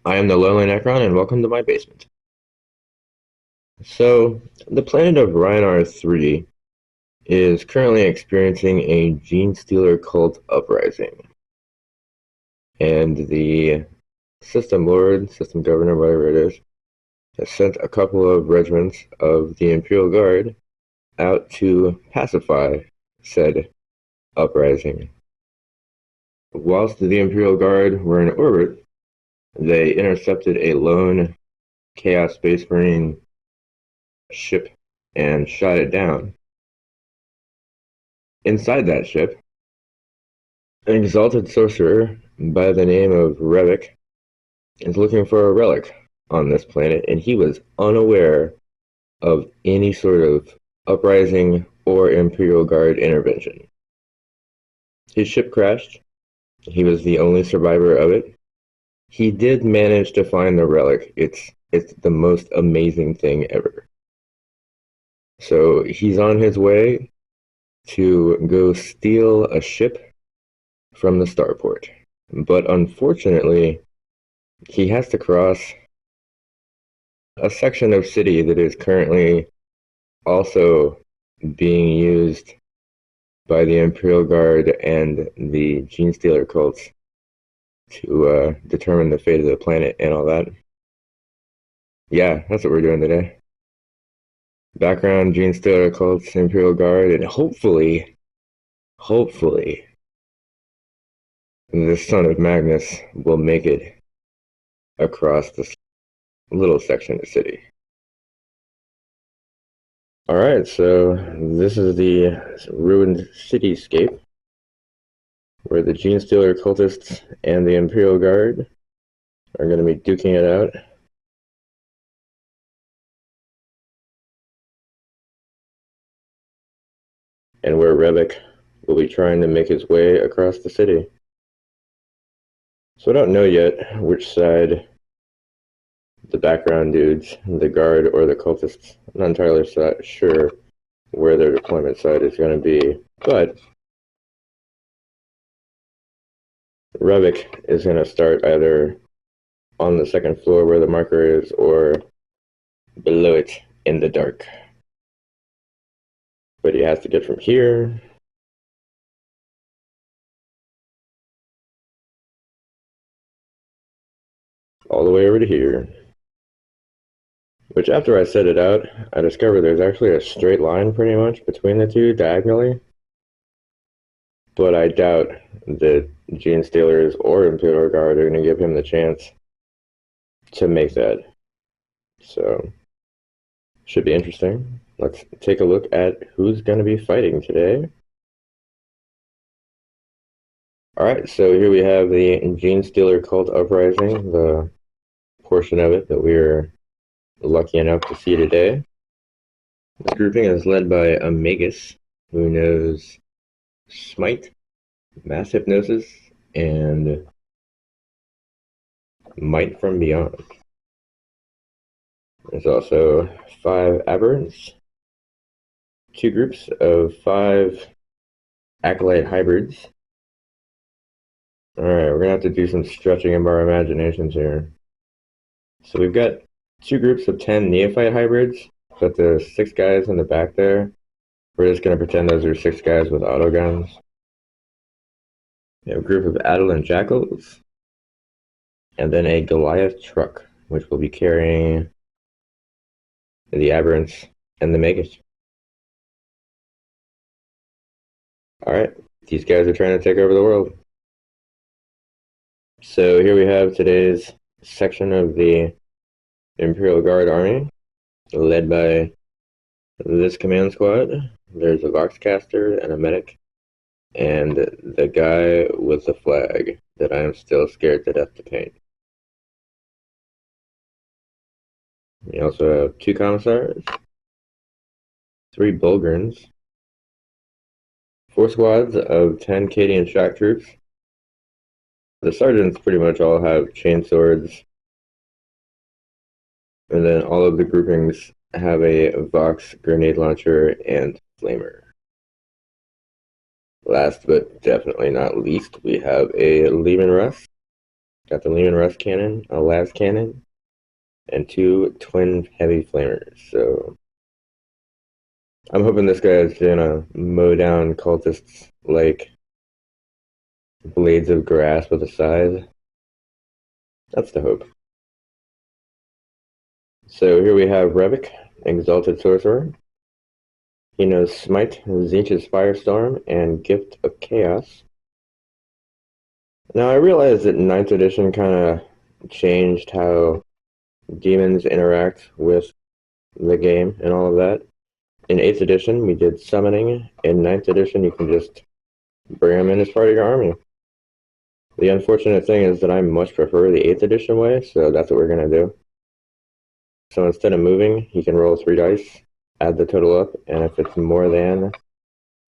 I am the Lowly Necron, and welcome to my basement. So, the planet of Rhinar 3 is currently experiencing a Genestealer Cult uprising. And the system lord, system governor, whatever it is, has sent a couple of regiments of the Imperial Guard out to pacify said uprising. Whilst the Imperial Guard were in orbit, they intercepted a lone Chaos Space Marine ship and shot it down. Inside that ship, an exalted sorcerer by the name of Revvek is looking for a relic on this planet, and he was unaware of any sort of uprising or Imperial Guard intervention. His ship crashed. He was the only survivor of it. He did manage to find the relic. It's the most amazing thing ever. So he's on his way to go steal a ship from the starport. But unfortunately, he has to cross a section of city that is currently also being used by the Imperial Guard and the Genestealer Cults to determine the fate of the planet and all that. Yeah, that's what we're doing today. Background, Genestealer Cults, Imperial Guard, and hopefully, the son of Magnus will make it across this little section of city. Alright, so this is the ruined cityscape where the Genestealer cultists and the Imperial Guard are going to be duking it out. And where Revvek will be trying to make his way across the city. So I don't know yet which side the background dudes, the guard or the cultists, I'm not entirely sure where their deployment site is going to be, but Revvek is going to start either on the second floor where the marker is or below it in the dark. But he has to get from here all the way over to here. Which, after I set it out, I discovered there's actually a straight line pretty much between the two diagonally. But I doubt that Genestealers or Imperial Guard are going to give him the chance to make that. So, should be interesting. Let's take a look at who's going to be fighting today. Alright, so here we have the Genestealer Cult Uprising, the portion of it that we're lucky enough to see today. This grouping is led by a Magus who knows Smite, Mass Hypnosis, and Might from Beyond. There's also 5 Aberrants, 2 groups of 5 Acolyte Hybrids. Alright, we're gonna have to do some stretching of our imaginations here. So we've got 2 groups of 10 Neophyte Hybrids, but the 6 guys in the back there, we're just gonna pretend those are 6 guys with autoguns. We have a group of Adelan Jackals, and then a Goliath truck, which will be carrying the Aberrants and the Magus. Alright, these guys are trying to take over the world. So here we have today's section of the Imperial Guard army, led by this command squad. There's a Voxcaster and a medic, and the guy with the flag that I am still scared to death to paint. We also have 2 commissars, 3 Bulgarns, 4 squads of 10 Cadian shock troops. The sergeants pretty much all have chain swords, and then all of the groupings have a Vox grenade launcher and flamer. Last but definitely not least, we have a Leman Russ Got the Lehman Russ cannon, a las cannon, and 2 twin heavy flamers. So I'm hoping this guy is gonna mow down cultists like blades of grass with a scythe. That's the hope. So here we have revvek, exalted sorcerer. He knows Smite, Tzeentch's Firestorm, and Gift of Chaos. Now I realize that 9th edition kind of changed how demons interact with the game and all of that. In 8th edition, we did summoning. In 9th edition, you can just bring them in as part of your army. The unfortunate thing is that I much prefer the 8th edition way, so that's what we're going to do. So instead of moving, he can roll 3 dice, add the total up, and if it's more than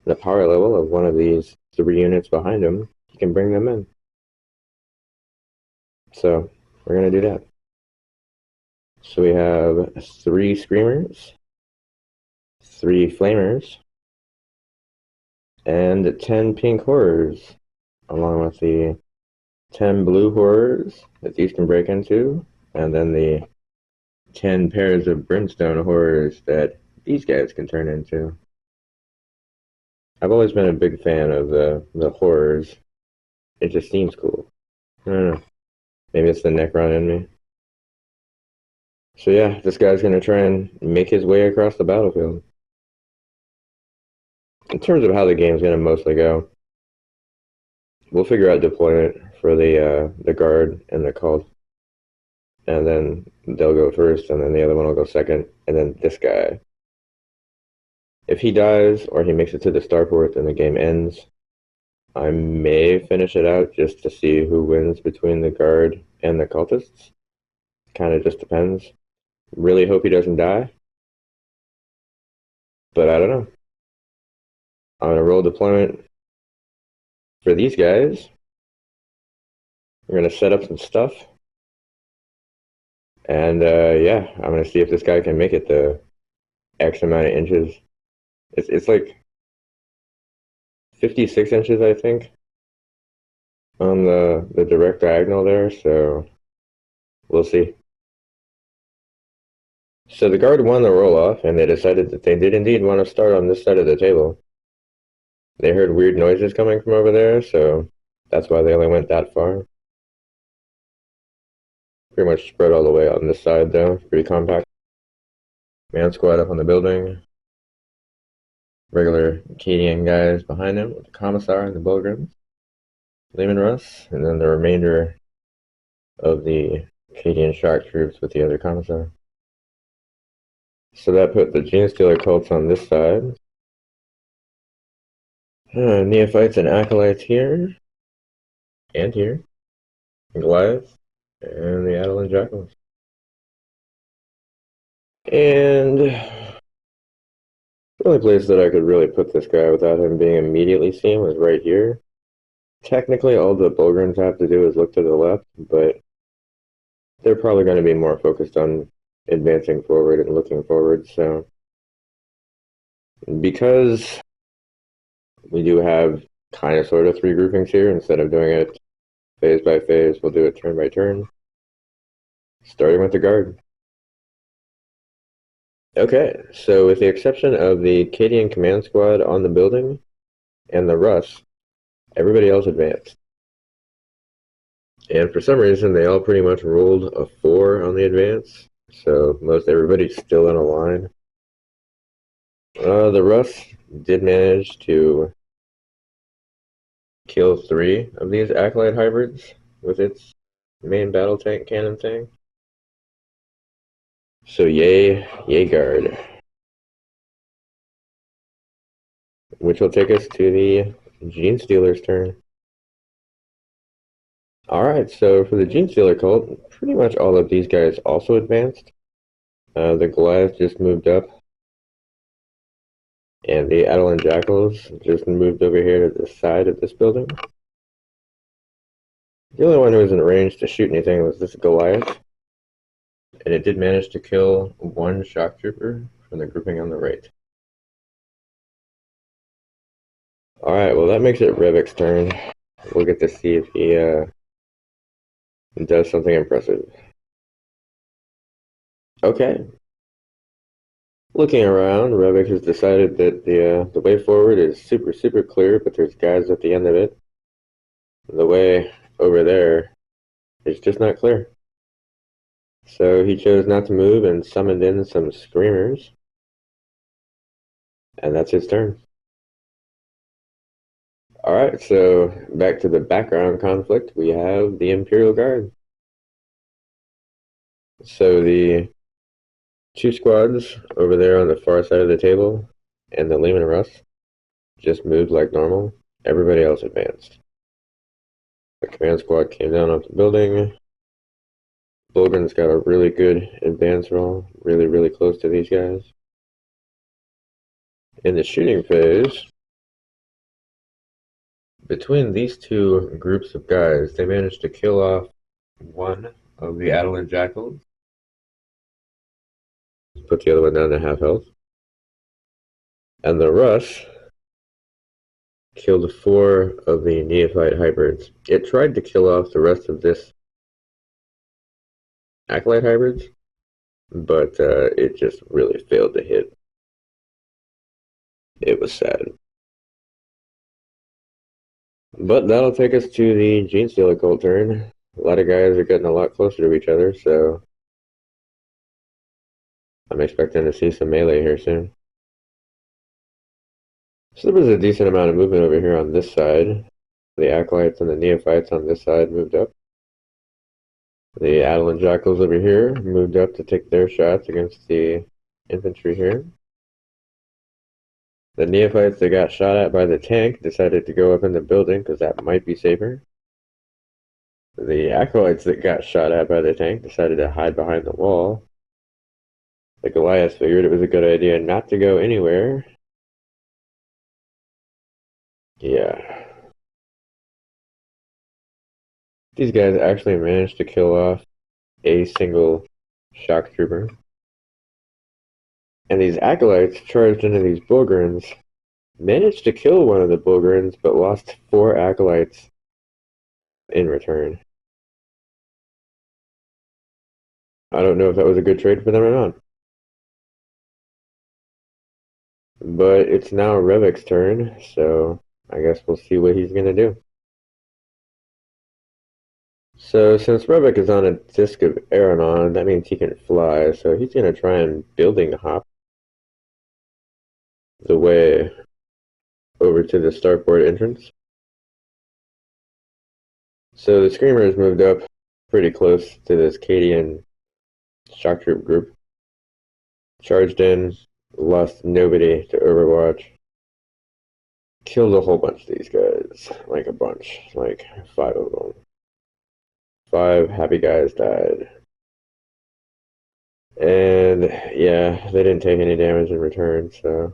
the power level of one of these 3 units behind him, he can bring them in. So we're going to do that. So we have 3 screamers, 3 flamers, and 10 pink horrors, along with the 10 blue horrors that these can break into, and then the 10 pairs of brimstone horrors that these guys can turn into. I've always been a big fan of the horrors. It just seems cool. I don't know. Maybe it's the Necron in me. So yeah, this guy's gonna try and make his way across the battlefield. In terms of how the game's gonna mostly go, we'll figure out deployment for the guard and the cult, and then they'll go first, and then the other one will go second, and then this guy. If he dies or he makes it to the starport, then the game ends. I may finish it out just to see who wins between the guard and the cultists. Kind of just depends. Really hope he doesn't die, but I don't know. I'm gonna roll deployment for these guys. We're gonna set up some stuff, and yeah, I'm gonna see if this guy can make it the X amount of inches. It's like 56 inches, I think, on the direct diagonal there. So we'll see. So the guard won the roll off, and they decided that they did indeed want to start on this side of the table. They heard weird noises coming from over there, so that's why they only went that far. Pretty much spread all the way on this side, though. Pretty compact. Man squad up on the building. Regular Acadian guys behind him with the Commissar and the Bulgarians. Lehman Russ, and then the remainder of the Acadian shock troops with the other Commissar. So that put the Genestealer Cults on this side. Neophytes and Acolytes here. And here. Goliath. And the Adelan Jackals. And the only place that I could really put this guy without him being immediately seen was right here. Technically, all the Bulgarians have to do is look to the left, but they're probably going to be more focused on advancing forward and looking forward. So because we do have kind of sort of 3 groupings here, instead of doing it phase by phase, we'll do it turn by turn, starting with the guard. Okay, so with the exception of the Acadian command squad on the building and the Russ, everybody else advanced. And for some reason, they all pretty much rolled a 4 on the advance, so most everybody's still in a line. The Russ did manage to kill 3 of these Acolyte hybrids with its main battle tank cannon thing. So yay guard. Which will take us to the Genestealer's turn. Alright, so for the Genestealer Cult, pretty much all of these guys also advanced. The Goliath just moved up. And the Adelan Jackals just moved over here to the side of this building. The only one who was in range to shoot anything was this Goliath. And it did manage to kill 1 shock trooper from the grouping on the right. Alright, well that makes it revvek's turn. We'll get to see if he and does something impressive. Okay. Looking around, revvek has decided that the way forward is super clear, but there's guys at the end of it. The way over there is just not clear. So he chose not to move and summoned in some screamers. And that's his turn. Alright, so back to the background conflict. We have the Imperial Guard. So the two squads over there on the far side of the table and the Leman Russ just moved like normal. Everybody else advanced. The command squad came down off the building. Bulgrin's got a really good advance roll, really close to these guys. In the shooting phase, between these two groups of guys, they managed to kill off one of the Adelan Jackals, put the other one down to half health, and the Russ killed 4 of the Neophyte hybrids. It tried to kill off the rest of this Acolyte hybrids, but it just really failed to hit. It was sad. But that'll take us to the Genestealer Cult turn. A lot of guys are getting a lot closer to each other, so I'm expecting to see some melee here soon. So there was a decent amount of movement over here on this side. The Acolytes and the Neophytes on this side moved up. The Adelan Jackals over here moved up to take their shots against the infantry here. The Neophytes that got shot at by the tank decided to go up in the building because that might be safer. The Acolytes that got shot at by the tank decided to hide behind the wall. The Goliaths figured it was a good idea not to go anywhere. Yeah. These guys actually managed to kill off a single shock trooper. And these Acolytes charged into these Bulgrins, managed to kill one of the Bulgrins, but lost 4 Acolytes in return. I don't know if that was a good trade for them or not. But it's now revvek's turn, so I guess we'll see what he's going to do. So since revvek is on a disc of Aranon, that means he can fly, so he's going to try and building hop the way over to the starport entrance. So the Screamers moved up pretty close to this Cadian shock troop group. Charged in, lost nobody to Overwatch. Killed a whole bunch of these guys. Like a bunch. Like 5 of them. 5 happy guys died. And yeah, they didn't take any damage in return, so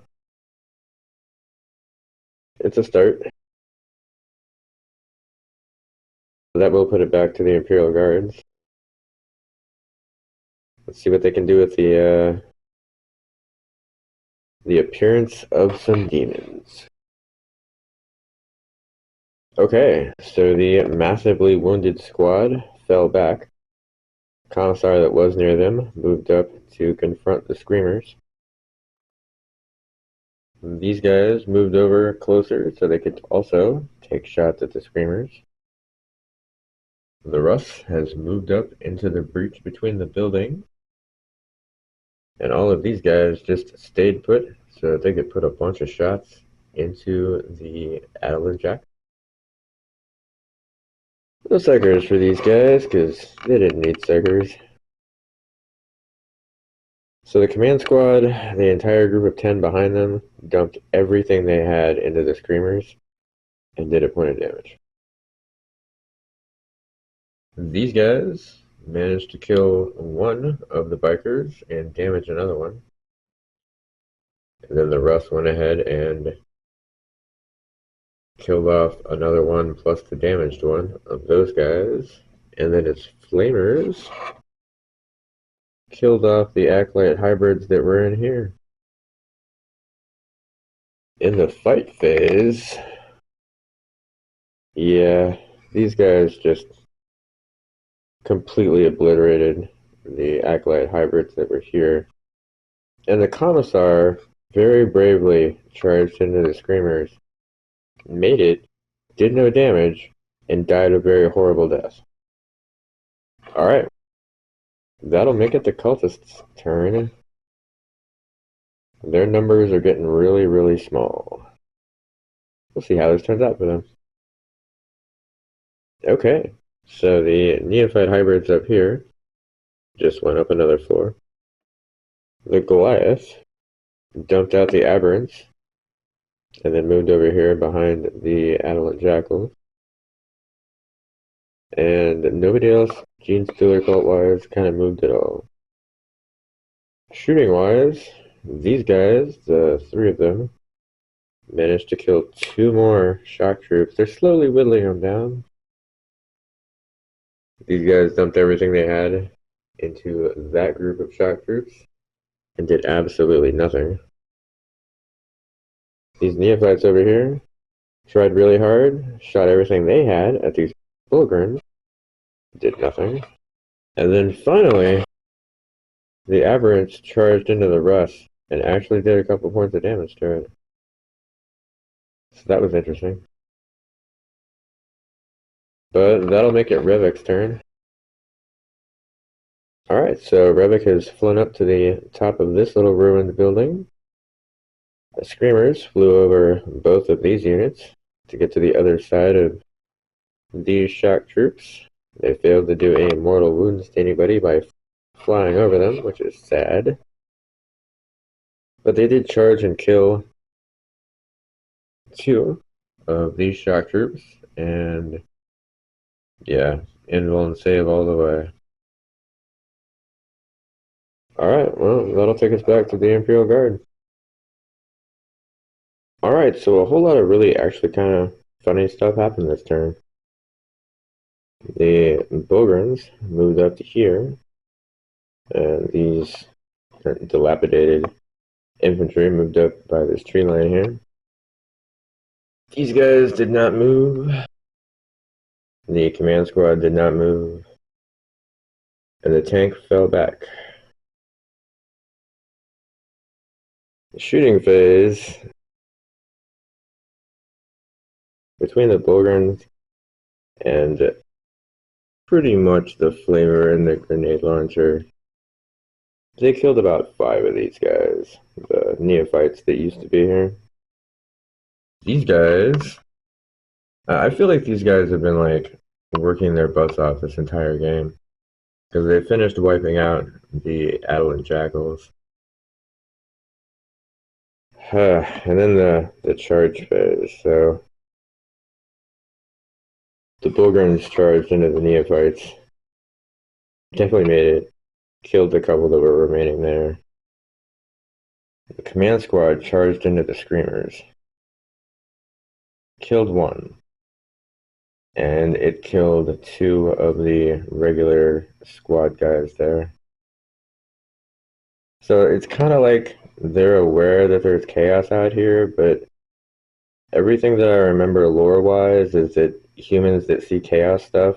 it's a start. That will put it back to the Imperial Guards. Let's see what they can do with the appearance of some demons. Okay, so the massively wounded squad fell back. Commissar that was near them moved up to confront the Screamers. These guys moved over closer so they could also take shots at the Screamers. The Russ has moved up into the breach between the building. And all of these guys just stayed put so that they could put a bunch of shots into the Adelan Jack. No suckers for these guys, because they didn't need suckers. So the command squad, the entire group of 10 behind them, dumped everything they had into the Screamers and did a point of damage. These guys managed to kill one of the bikers and damage another one. And then the Russ went ahead and killed off another one plus the damaged one of those guys. And then its flamers killed off the Acolyte hybrids that were in here. In the fight phase, yeah, these guys just completely obliterated the acolyte hybrids that were here. And the commissar very bravely charged into the screamers, made it, did no damage, and died a very horrible death. Alright, that'll make it the cultists' turn. Their numbers are getting really, really small. We'll see how this turns out for them. Okay, so the neophyte hybrids up here just went up another floor. The Goliath dumped out the aberrants and then moved over here behind the adolescent jackal. And nobody else, Genestealer Cult wise, kind of moved at all. Shooting wise, these guys, the three of them, managed to kill 2 more shock troops. They're slowly whittling them down. These guys dumped everything they had into that group of shock troops and did absolutely nothing. These neophytes over here tried really hard, shot everything they had at these Bulgarians, did nothing. And then finally, the aberrants charged into the rust and actually did a couple points of damage to it. So that was interesting. But that'll make it revvek's turn. Alright, so revvek has flown up to the top of this little ruined building. The screamers flew over both of these units to get to the other side of these shock troops. They failed to do any mortal wounds to anybody by flying over them, which is sad. But they did charge and kill 2 of these shock troops, and yeah, invul and save all the way. Alright, well, that'll take us back to the Imperial Guard. Alright, so a whole lot of really actually kind of funny stuff happened this turn. The Bograns moved up to here, and these dilapidated infantry moved up by this tree line here. These guys did not move. The command squad did not move. And the tank fell back. The shooting phase between the Bulgarians and pretty much the flamer and the grenade launcher, they killed about 5 of these guys, the neophytes that used to be here. These guys, I feel like these guys have been like working their butts off this entire game, because they finished wiping out the adolescent jackals. And then the charge phase. So the Bulgarians charged into the neophytes. Definitely made it. Killed the couple that were remaining there. The command squad charged into the screamers. Killed 1. And it killed 2 of the regular squad guys there. So it's kind of like they're aware that there's chaos out here, but everything that I remember lore-wise is that humans that see chaos stuff,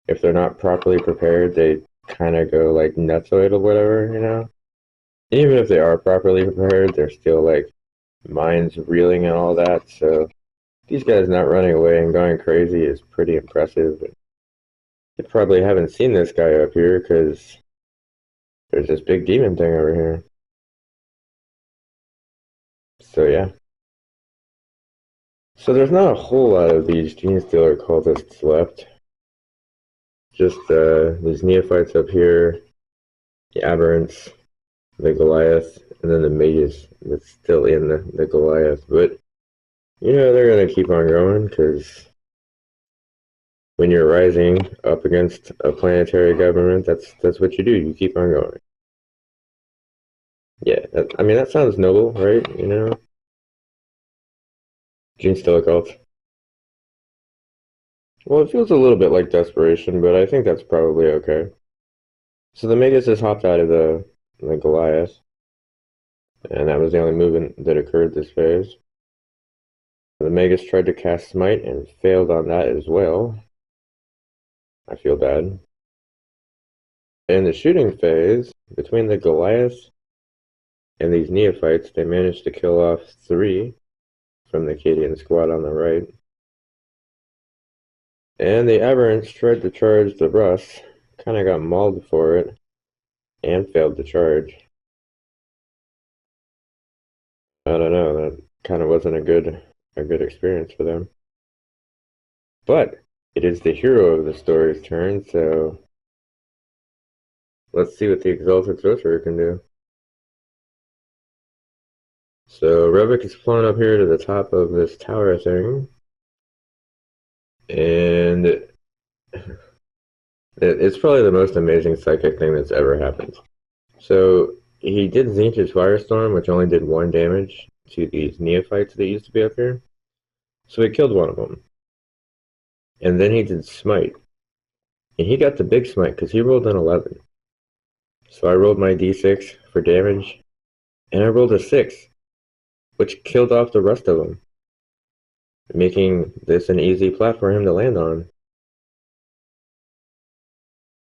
if they're not properly prepared, they kind of go like nutsoid or whatever, you know? Even if they are properly prepared, they're still like minds reeling and all that, so these guys not running away and going crazy is pretty impressive. You probably haven't seen this guy up here because there's this big demon thing over here. So yeah. So there's not a whole lot of these Genestealer cultists left. Just these neophytes up here, the aberrants, the Goliath, and then the mages that's still in the Goliath. But, you know, they're going to keep on going because when you're rising up against a planetary government, that's what you do. You keep on going. Yeah, I mean, that sounds noble, right? You know? Genestealer Cult. Well, it feels a little bit like desperation, but I think that's probably okay. So the Magus just hopped out of the Goliath, and that was the only movement that occurred this phase. The Magus tried to cast Smite and failed on that as well. I feel bad. In the shooting phase, between the Goliaths and these neophytes, they managed to kill off 3 from the Cadian squad on the right. And the Aberrants tried to charge the Russ, kind of got mauled for it, and failed to charge. I don't know, that kind of wasn't a good experience for them. But it is the hero of the story's turn, so let's see what the exalted sorcerer can do. So revvek is flown up here to the top of this tower thing, and it's probably the most amazing psychic thing that's ever happened. So he did Zinch's Firestorm, which only did 1 damage to these neophytes that used to be up here. So he killed one of them. And then he did Smite. And he got the big Smite because he rolled an 11. So I rolled my d6 for damage, and I rolled a 6, which killed off the rest of them, making this an easy plat for him to land on.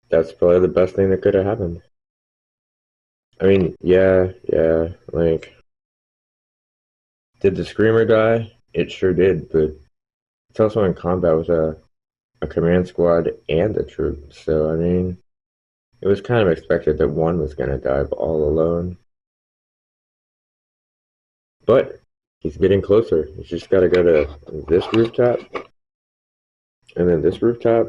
That's probably the best thing that could have happened. I mean, yeah, like, did the Screamer die? It sure did, but it's also in combat with a command squad and a troop, so I mean, it was kind of expected that one was going to die all alone. But he's getting closer. He's just got to go to this rooftop, and then this rooftop,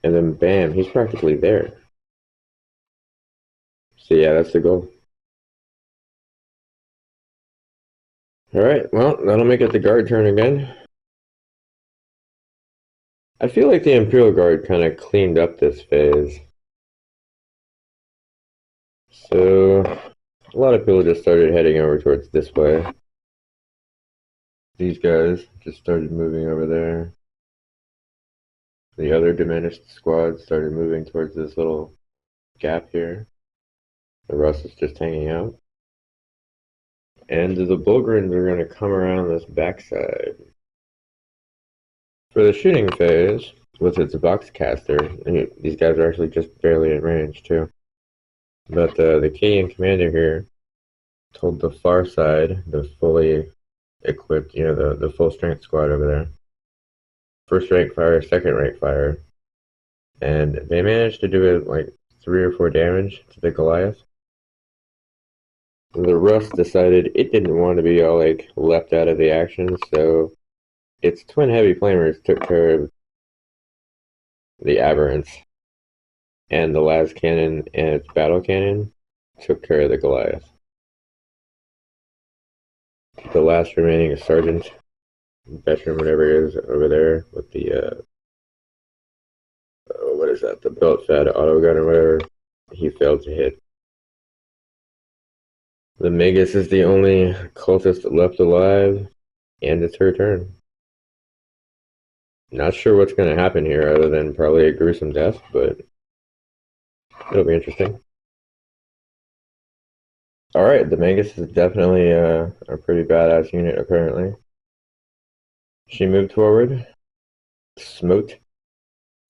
and then bam, he's practically there. So yeah, that's the goal. Alright, well, that'll make it the guard turn again. I feel like the Imperial Guard kind of cleaned up this phase. So, a lot of people just started heading over towards this way. These guys just started moving over there. The other diminished squad started moving towards this little gap here. The Russ is just hanging out. And the Bulgarins are going to come around this backside. For the shooting phase, with its Voxcaster, these guys are actually just barely in range too. But the Cadian commander here told the far side, the fully equipped, the full strength squad over there, first rank fire, second rank fire, and they managed to do it like 3 or 4 damage to the Goliath. The Russ decided it didn't want to be all like left out of the action, so its twin heavy flamers took care of the Aberrants, and the las cannon and its battle cannon took care of the Goliath. The last remaining sergeant, veteran, whatever it is, over there with the what is that? The belt-fed autogun or whatever. He failed to hit. The Magus is the only cultist left alive, and it's her turn. Not sure what's going to happen here other than probably a gruesome death, but it'll be interesting. Alright, the Magus is definitely a pretty badass unit, apparently. She moved forward, smote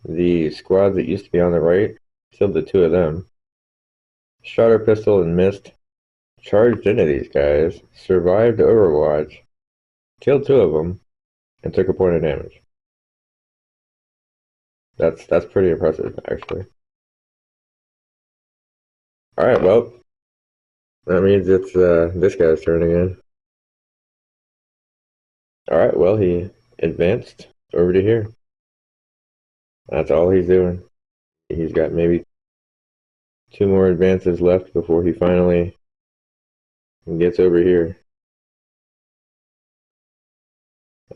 the squad that used to be on the right, killed the 2 of them, shot her pistol and missed, charged into these guys, survived Overwatch, killed 2 of them, and took a point of damage. That's pretty impressive, actually. Alright, well, that means it's this guy's turn again. Alright, well, he advanced over to here. That's all he's doing. He's got maybe 2 more advances left before he finally gets over here.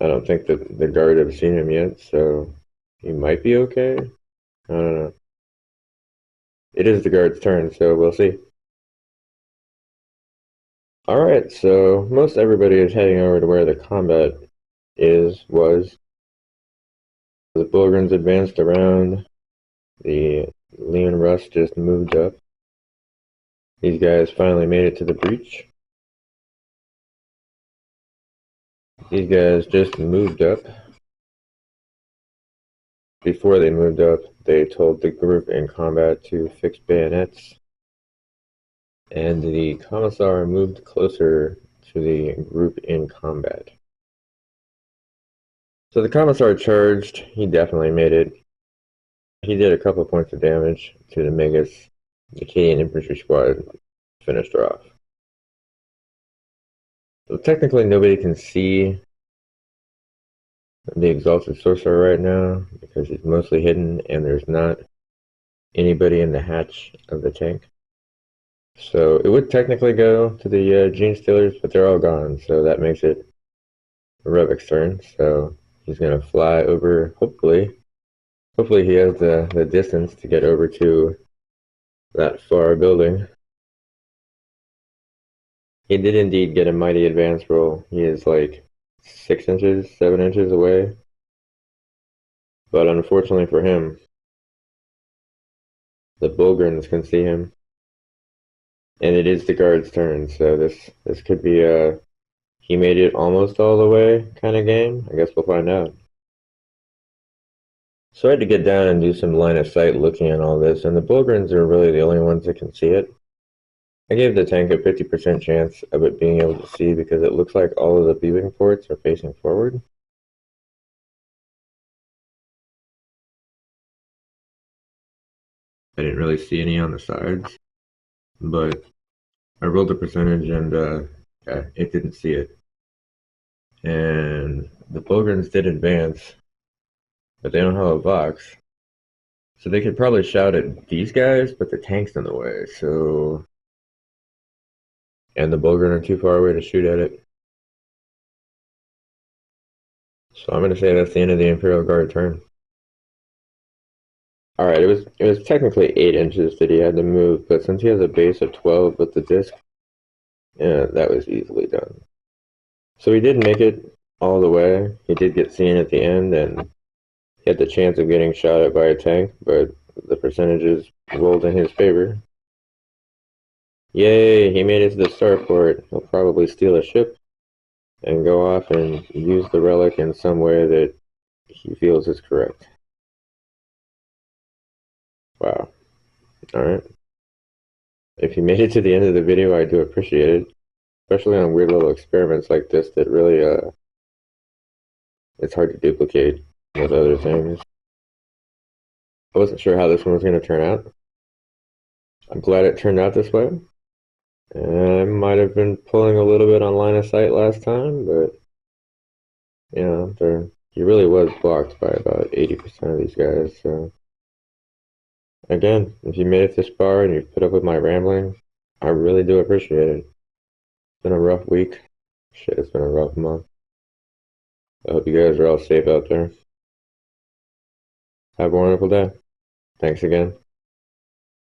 I don't think that the guard have seen him yet, so he might be okay. I don't know. It is the guard's turn, so we'll see. Alright, so most everybody is heading over to where the combat was. The Bulgarins advanced around. The Leon Russ just moved up. These guys finally made it to the breach. These guys just moved up. before they moved up, they told the group in combat to fix bayonets, and the commissar moved closer to the group in combat. So the commissar charged. He definitely made it. He did a couple of points of damage to the Megas. The Acadian infantry squad finished her off. So technically nobody can see the exalted sorcerer right now because he's mostly hidden and there's not anybody in the hatch of the tank. So it would technically go to the Genestealers, but they're all gone, so that makes it revvek's turn. So he's gonna fly over. Hopefully he has the distance to get over to that far building. He did indeed get a mighty advance roll. He is like 6 inches, 7 inches away. But unfortunately for him, the Bulgrins can see him. And it is the guard's turn, so this could be a he made it almost all the way kind of game. I guess we'll find out. So I had to get down and do some line of sight looking at all this, and the Bulgrins are really the only ones that can see it. I gave the tank a 50% chance of it being able to see because it looks like all of the viewing ports are facing forward. I didn't really see any on the sides, but I rolled the percentage and yeah, it didn't see it. And the Bulgrins did advance, but they don't have a Vox. So they could probably shout at these guys, but the tank's in the way, so... And the Bulgrin are too far away to shoot at it. So I'm gonna say that's the end of the Imperial Guard turn. Alright, it was technically 8 inches that he had to move, but since he has a base of 12 with the disc, yeah, that was easily done. So he did make it all the way. He did get seen at the end, and he had the chance of getting shot at by a tank, but the percentages rolled in his favor. Yay, he made it to the starport. He'll probably steal a ship and go off and use the relic in some way that he feels is correct. Wow. Alright. If you made it to the end of the video, I do appreciate it. Especially on weird little experiments like this that really, it's hard to duplicate with other things. I wasn't sure how this one was going to turn out. I'm glad it turned out this way. I might have been pulling a little bit on line of sight last time, but you know, he really was blocked by about 80% of these guys. So again, if you made it this far and you've put up with my rambling, I really do appreciate it. It's been a rough week. Shit, it's been a rough month. I hope you guys are all safe out there. Have a wonderful day. Thanks again.